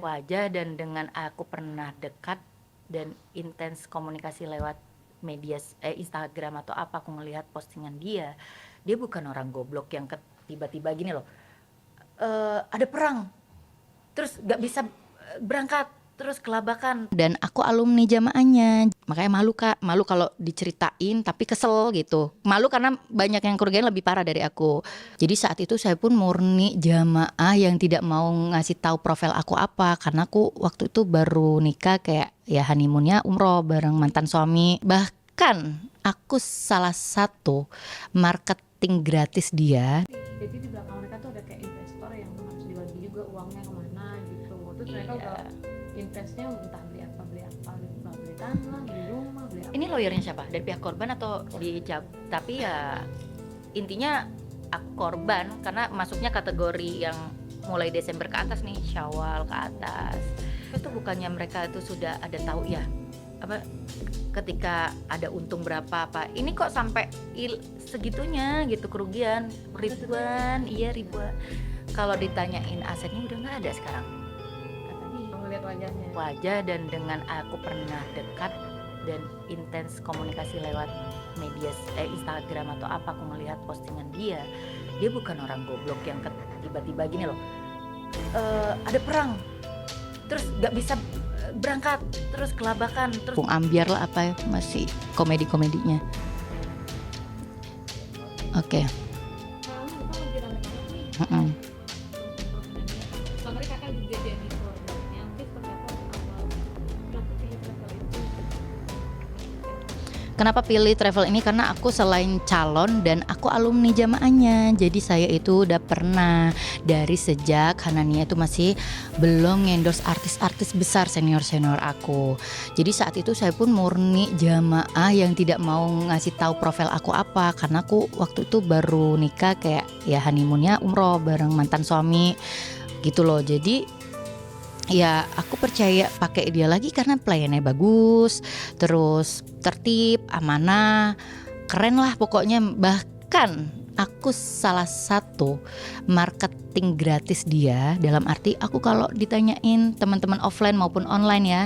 wajah dan dengan aku pernah dekat dan intens komunikasi lewat Instagram atau apa, aku ngelihat postingan dia. Dia bukan orang goblok yang tiba-tiba gini loh, ada perang, terus nggak bisa berangkat, terus kelabakan. Dan aku alumni jamaahnya, makanya malu kak, malu kalau diceritain tapi kesel gitu. Malu karena banyak yang kerugian lebih parah dari aku. Jadi saat itu saya pun murni jamaah yang tidak mau ngasih tahu profil aku apa, karena aku waktu itu baru nikah, kayak ya honeymoonnya umroh bareng mantan suami. Bahkan aku salah satu marketing gratis dia. Jadi di belakang mereka tuh ada kayak investor yang harus dibagi juga uangnya kemana gitu. Terus mereka udah investnya entah beli apa beli tanah, beli rumah, beli apa. Ini lawyernya siapa? Dari pihak korban atau tapi ya intinya aku korban karena masuknya kategori yang mulai Desember ke atas nih, Syawal ke atas. Itu bukannya mereka itu sudah ada tahu ya, apa ketika ada untung berapa apa. Ini kok sampai segitunya gitu kerugian ribuan, iya ribuan. Kalau ditanyain asetnya udah nggak ada sekarang. Katanya ngeliat wajahnya. Wajah dan dengan aku pernah dekat dan intens komunikasi lewat Instagram atau apa, aku ngelihat postingan dia. Dia bukan orang goblok yang tiba-tiba gini loh, ada perang, terus nggak bisa berangkat, terus kelabakan, terus ambiar lah apa masih komedi-komedinya. Oke. Sekarang itu lagi rame banget nih. Kemarin kakak juga jadi korbannya. Mungkin seperti apa awal kenapa pilih travel itu? Kenapa pilih travel ini? Karena aku selain calon dan aku alumni jamaahnya. Jadi saya itu udah pernah dari sejak Hanania itu masih belum endorse artis-artis besar senior-senior aku. Jadi saat itu saya pun murni jamaah yang tidak mau ngasih tahu profil aku apa, karena aku waktu itu baru nikah, kayak ya honeymoonnya umroh bareng mantan suami gitu loh. Jadi ya aku percaya pakai dia lagi karena pelayannya bagus, terus tertib, amanah, keren lah pokoknya. Bahkan aku salah satu marketing gratis dia, dalam arti aku kalau ditanyain teman-teman offline maupun online ya,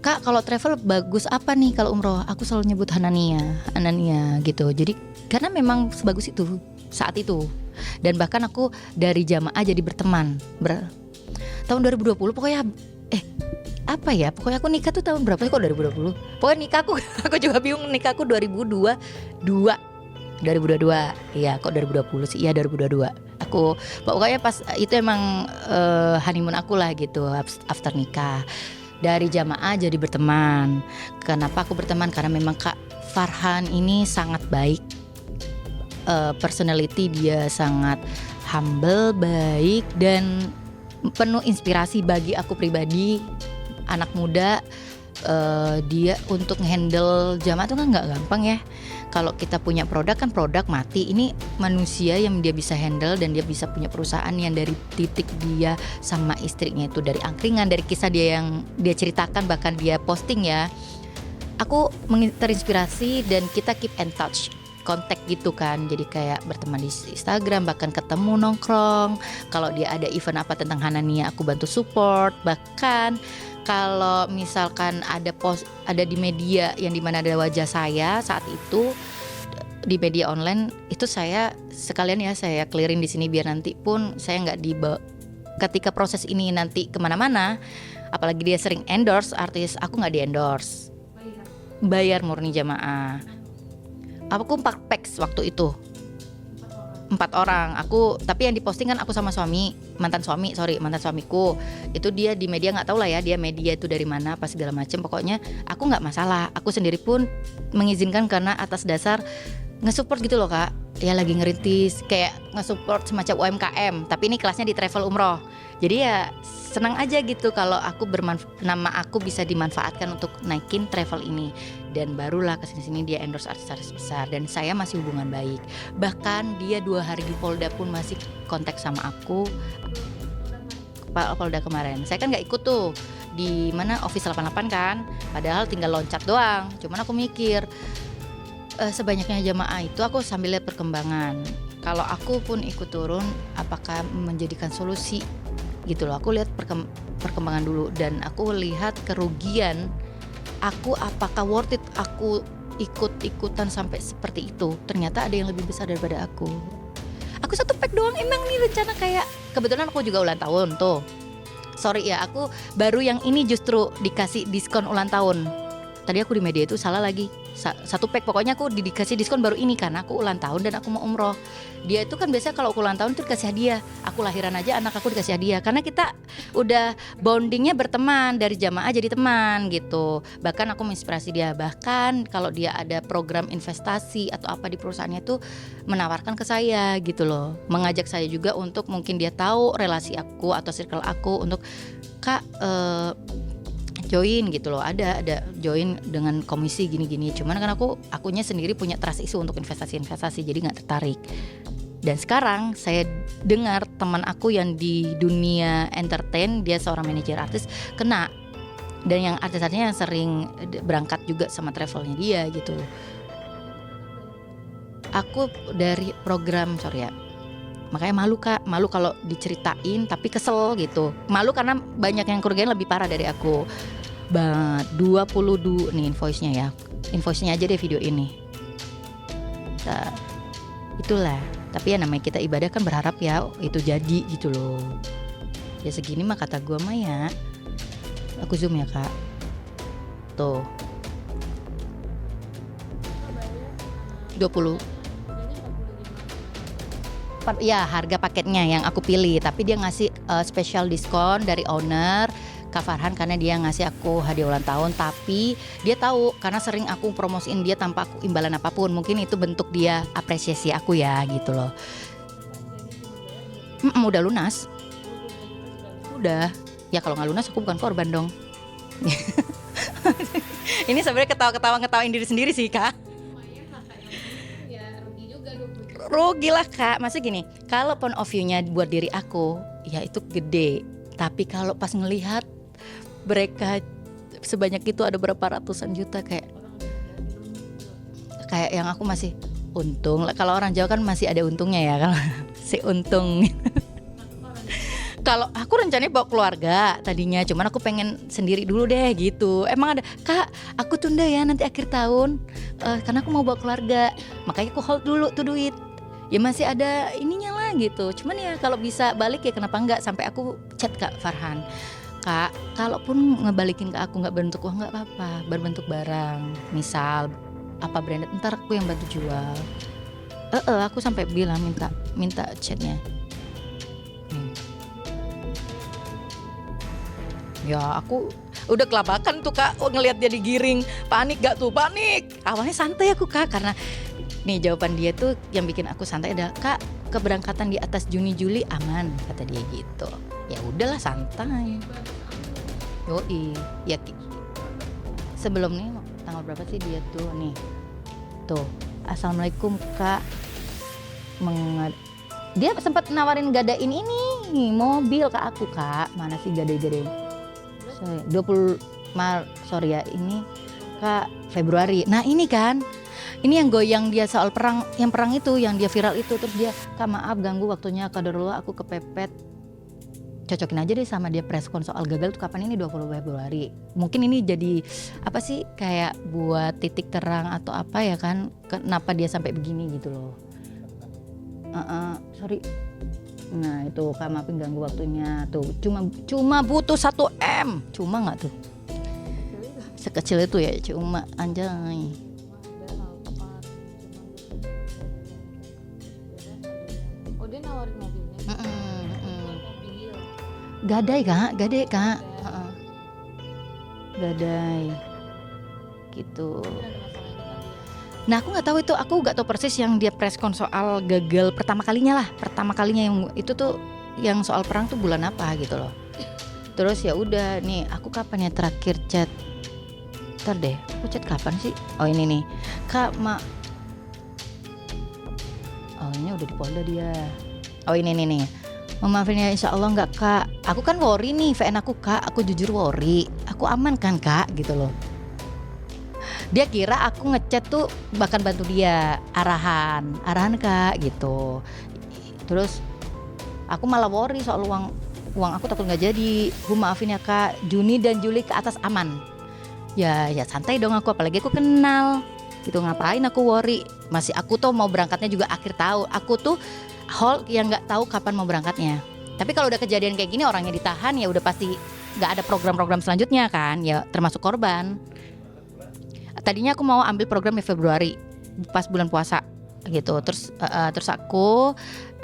Kak kalau travel bagus apa nih kalau umroh, aku selalu nyebut Hanania gitu. Jadi karena memang sebagus itu saat itu. Dan bahkan aku dari jamaah jadi berteman tahun 2020 pokoknya apa ya, pokoknya aku nikah tuh tahun berapa sih kok 2020, pokoknya nikahku aku juga bingung, nikahku 2022 iya kok 2020 sih, iya 2022 aku pokoknya pas itu emang honeymoon aku lah gitu after nikah. Dari jamaah jadi berteman. Kenapa aku berteman? Karena memang Kak Farhan ini sangat baik, personality dia sangat humble, baik, dan penuh inspirasi bagi aku pribadi, anak muda. Dia untuk handle jamaah tuh kan nggak gampang ya. Kalau kita punya produk kan produk mati, ini manusia yang dia bisa handle dan dia bisa punya perusahaan yang dari titik dia sama istrinya itu dari angkringan, dari kisah dia yang dia ceritakan bahkan dia posting ya. Aku terinspirasi dan kita keep in touch, kontak gitu kan, jadi kayak berteman di Instagram, bahkan ketemu nongkrong. Kalau dia ada event apa tentang Hanania aku bantu support. Bahkan kalau misalkan ada di media yang dimana ada wajah saya saat itu di media online itu, saya sekalian ya saya clearin di sini biar nanti pun saya nggak ketika proses ini nanti kemana-mana, apalagi dia sering endorse artis, aku nggak di endorse, bayar murni jamaah. Aku 4 packs waktu itu, 4 orang aku, tapi yang diposting kan aku sama mantan suamiku. Itu dia di media nggak tahu lah ya dia media itu dari mana apa segala macam. Pokoknya aku nggak masalah, aku sendiri pun mengizinkan karena atas dasar nge-support gitu loh Kak. Ya lagi ngerintis kayak nge-support semacam UMKM, tapi ini kelasnya di travel umroh. Jadi ya senang aja gitu kalau aku nama aku bisa dimanfaatkan untuk naikin travel ini. Dan barulah kesini-sini dia endorse artis-artis besar dan saya masih hubungan baik. Bahkan dia 2 hari di Polda pun masih kontak sama aku. Polda kemarin saya kan nggak ikut tuh di mana Office 88 kan, padahal tinggal loncat doang. Cuman aku mikir sebanyaknya jamaah itu aku sambil lihat perkembangan. Kalau aku pun ikut turun, apakah menjadikan solusi gitu loh. Aku lihat perkembangan dulu dan aku lihat kerugian aku, apakah worth it aku ikut-ikutan sampai seperti itu. Ternyata ada yang lebih besar daripada aku. Aku 1 pack doang emang nih rencana, kayak kebetulan aku juga ulang tahun tuh. Sorry ya, aku baru yang ini justru dikasih diskon ulang tahun. Tadi aku di media itu salah lagi. 1 pack pokoknya aku dikasih diskon baru ini karena aku ulang tahun dan aku mau umroh. Dia itu kan biasanya kalau aku ulang tahun itu dikasih hadiah. Aku lahiran aja anak aku dikasih hadiah karena kita udah bondingnya berteman, dari jamaah jadi teman gitu. Bahkan aku menginspirasi dia, bahkan kalau dia ada program investasi atau apa di perusahaannya itu menawarkan ke saya gitu loh. Mengajak saya juga untuk mungkin dia tahu relasi aku atau circle aku untuk Kak join gitu loh, ada join dengan komisi gini-gini. Cuman kan akunya sendiri punya trust issue untuk investasi jadi nggak tertarik. Dan sekarang saya dengar teman aku yang di dunia entertain, dia seorang manajer artis, kena. Dan yang artis-artisnya yang sering berangkat juga sama travelnya dia gitu. Aku dari program, sorry ya, makanya malu Kak, malu kalau diceritain tapi kesel gitu. Malu karena banyak yang kerugian lebih parah dari aku. 22 nih invoice-nya ya. Invoice-nya aja deh video ini. Nah, itulah. Tapi ya namanya kita ibadah kan berharap ya itu jadi gitu loh. Ya segini mah kata gua mah ya. Aku zoom ya Kak. Tuh. 20. Ya harga paketnya yang aku pilih, tapi dia ngasih special diskon dari owner Kak Farhan karena dia ngasih aku hadiah ulang tahun. Tapi dia tahu karena sering aku promosiin dia tanpa aku imbalan apapun, mungkin itu bentuk dia apresiasi aku ya gitu loh. Udah lunas. Udah. Ya kalau nggak lunas aku bukan korban dong. Ini sebenarnya ketawa-ketawain diri sendiri sih Kak. Rugi lah Kak, maksudnya gini, kalau point of view-nya buat diri aku ya itu gede, tapi kalau pas ngelihat mereka sebanyak itu ada berapa ratusan juta, kayak yang aku masih untung. Kalau orang Jawa kan masih ada untungnya ya, kalau si untung. Kalau aku rencananya bawa keluarga tadinya, cuman aku pengen sendiri dulu deh gitu. Emang ada Kak, aku tunda ya nanti akhir tahun karena aku mau bawa keluarga, makanya aku hold dulu tuh duit. Ya masih ada ininya lah gitu. Cuman ya kalau bisa balik ya kenapa enggak. Sampai aku chat Kak Farhan, Kak, kalaupun ngebalikin ke aku nggak berbentuk uang nggak apa-apa, berbentuk barang, misal apa branded, ntar aku yang bantu jual. Aku sampai bilang minta chatnya. Ya aku udah kelabakan tuh Kak, ngelihat dia digiring, panik gak tuh? Panik. Awalnya santai aku Kak, karena nih jawaban dia tuh yang bikin aku santai adalah, Kak, keberangkatan di atas Juni-Juli aman, kata dia gitu. Ya udahlah santai. Yoi, ya sebelum nih tanggal berapa sih dia tuh nih? Tuh, Assalamualaikum Kak. Dia sempat nawarin gadain ini mobil ke aku Kak. Mana sih gade-gade? 20 sorry ya, ini Kak Februari. Nah ini kan, ini yang goyang dia soal perang, yang perang itu, yang dia viral itu. Terus dia, Kak maaf ganggu waktunya, kadarullah aku kepepet. Cocokin aja deh sama dia preskon soal gagal tuh kapan, ini 20 Februari. Mungkin ini jadi apa sih, kayak buat titik terang atau apa ya kan, kenapa dia sampai begini gitu loh. Sorry. Nah itu Kak maafin ganggu waktunya tuh, cuma butuh 1 M, cuma nggak tuh sekecil itu ya, cuma anjay. Oh dia nawarin mobilnya. Gadai Kak, gadai gitu. Nah aku nggak tahu itu, aku nggak tahu persis yang dia preskon soal gagal pertama kalinya yang itu tuh, yang soal perang tuh bulan apa gitu loh. Terus ya udah nih, aku kapan ya terakhir chat? Ntar deh, aku chat kapan sih? Oh ini nih, Kak oh ini udah di Polda dia. Oh ini nih. Maafin ya, insya Allah nggak Kak. Aku kan worry nih, VN aku Kak. Aku jujur worry. Aku aman kan Kak, gitu loh. Dia kira aku ngechat tuh bahkan bantu dia arahan Kak gitu. Terus aku malah worry soal uang uang aku takut nggak jadi. Maafin ya Kak, Juni dan Juli ke atas aman. Ya santai dong aku, apalagi aku kenal. Gitu, ngapain aku worry. Masih aku tuh mau berangkatnya juga akhir tahun. Aku tuh hold yang nggak tahu kapan mau berangkatnya. Tapi kalau udah kejadian kayak gini, orangnya ditahan, ya udah pasti nggak ada program-program selanjutnya kan, ya termasuk korban. Tadinya aku mau ambil program di Februari pas bulan puasa gitu. Terus aku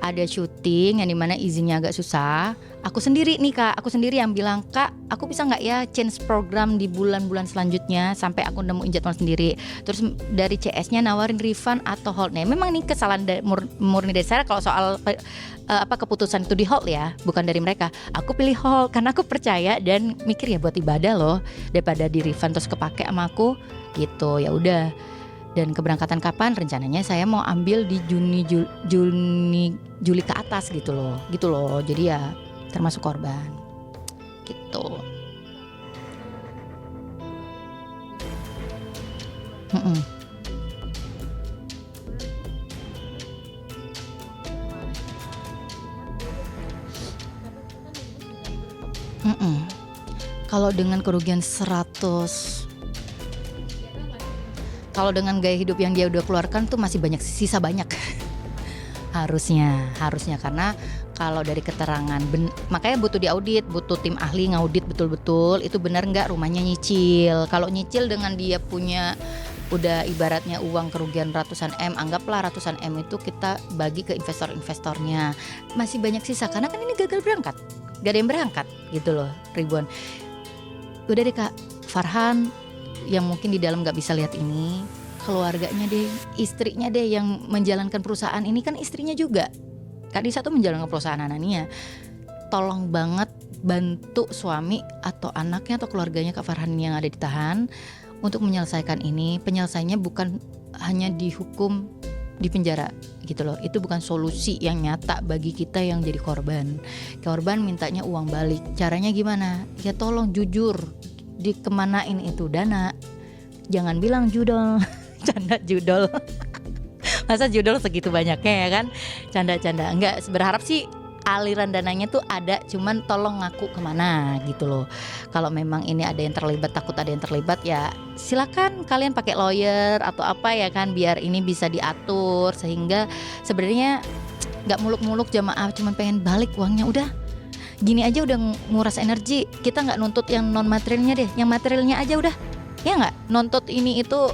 ada syuting yang dimana izinnya agak susah. Aku sendiri nih Kak, aku sendiri yang bilang, Kak aku bisa gak ya change program di bulan-bulan selanjutnya sampai aku nemuin jadwal sendiri. Terus dari CS-nya nawarin refund atau hold. Nah memang nih kesalahan murni dari saya kalau soal keputusan itu di hold ya, bukan dari mereka. Aku pilih hold karena aku percaya dan mikir ya buat ibadah loh, daripada di refund terus kepake sama aku gitu. Ya udah. Dan keberangkatan kapan? Rencananya saya mau ambil di Juli ke atas gitu loh. Jadi ya termasuk korban gitu. Mm-mm. Mm-mm. Kalau dengan kerugian 100, kalau dengan gaya hidup yang dia udah keluarkan tuh masih banyak, sisa banyak. harusnya karena kalau dari keterangan makanya butuh diaudit, butuh tim ahli ngaudit betul-betul itu benar nggak rumahnya nyicil. Kalau nyicil dengan dia punya udah ibaratnya uang kerugian ratusan M, anggaplah ratusan M itu kita bagi ke investor-investornya, masih banyak sisa karena kan ini gagal berangkat, gak ada yang berangkat gitu loh, ribuan. Udah deh Kak Farhan yang mungkin di dalam gak bisa lihat ini, keluarganya deh, istrinya deh yang menjalankan perusahaan ini, kan istrinya juga Kak Disa tuh menjalankan perusahaan Anania. Tolong banget bantu suami atau anaknya atau keluarganya Kak Farhan yang ada ditahan untuk menyelesaikan ini. Penyelesaiannya bukan hanya dihukum di penjara gitu loh, itu bukan solusi yang nyata bagi kita yang jadi korban. Korban mintanya uang balik, caranya gimana? Ya tolong jujur, dikemanain itu dana, jangan bilang judol. Canda judol. Masa judol segitu banyaknya ya kan? Canda-canda. Enggak, berharap sih aliran dananya tuh ada, cuman tolong ngaku kemana gitu loh. Kalau memang ini ada yang terlibat, takut ada yang terlibat, ya silakan kalian pakai lawyer atau apa ya kan, biar ini bisa diatur sehingga sebenarnya nggak muluk-muluk jamaah cuman pengen balik uangnya. Udah gini aja udah nguras energi, kita nggak nuntut yang non materialnya deh, yang materialnya aja udah, ya nggak, nuntut ini itu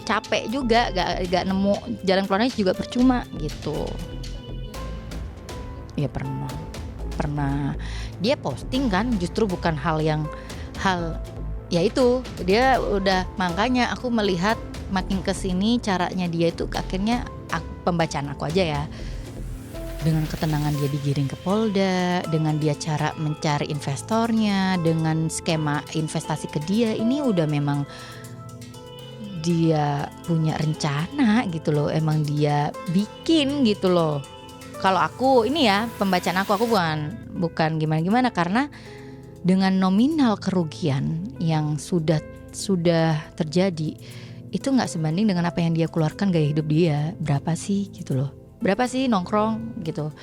capek juga, gak nemu jalan keluarnya juga percuma gitu. Ya pernah dia posting kan, justru bukan hal ya itu dia udah, makanya aku melihat makin kesini caranya dia itu akhirnya pembacaan aku aja ya, dengan ketenangan dia digiring ke Polda, dengan dia cara mencari investornya, dengan skema investasi ke dia, ini udah memang dia punya rencana gitu loh, emang dia bikin gitu loh. Kalau aku ini ya pembacaan aku bukan gimana-gimana, karena dengan nominal kerugian yang sudah terjadi itu nggak sebanding dengan apa yang dia keluarkan gaya hidup dia. Berapa sih gitu loh, berapa sih nongkrong gitu.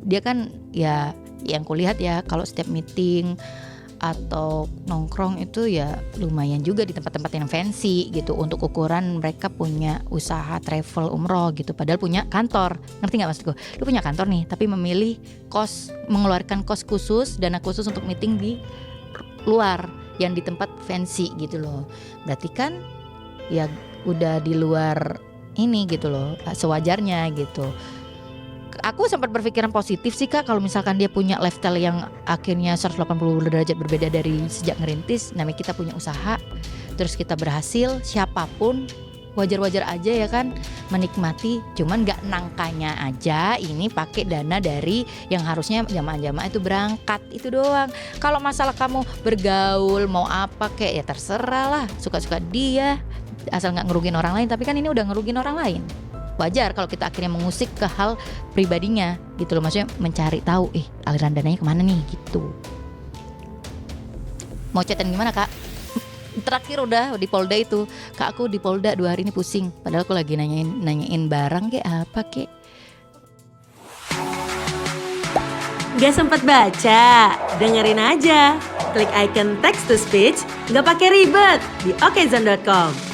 Dia kan ya yang kulihat ya kalau setiap meeting atau nongkrong itu ya lumayan juga di tempat-tempat yang fancy gitu, untuk ukuran mereka punya usaha travel umroh gitu, padahal punya kantor. Ngerti gak maksudku? Lu punya kantor nih tapi memilih mengeluarkan kos khusus, dana khusus untuk meeting di luar yang di tempat fancy gitu loh. Berarti kan ya udah di luar ini gitu loh, sewajarnya gitu. Aku sempat berpikiran positif sih Kak, kalau misalkan dia punya lifestyle yang akhirnya 180 derajat berbeda dari sejak ngerintis. Namanya kita punya usaha, terus kita berhasil, siapapun wajar-wajar aja ya kan menikmati. Cuman gak nangkanya aja ini pakai dana dari yang harusnya jamaah-jamaah itu berangkat, itu doang. Kalau masalah kamu bergaul mau apa kayak ya terserah lah, suka-suka dia, asal gak ngerugin orang lain. Tapi kan ini udah ngerugin orang lain. Wajar kalau kita akhirnya mengusik ke hal pribadinya gitu loh, maksudnya mencari tahu aliran dananya kemana nih gitu. Mau chatan gimana Kak? Terakhir udah di Polda itu, Kak aku di Polda 2 hari ini pusing, padahal aku lagi nanyain barang kayak apa kek. Gak sempat baca? Dengerin aja. Klik icon text to speech, gak pakai ribet di okezone.com.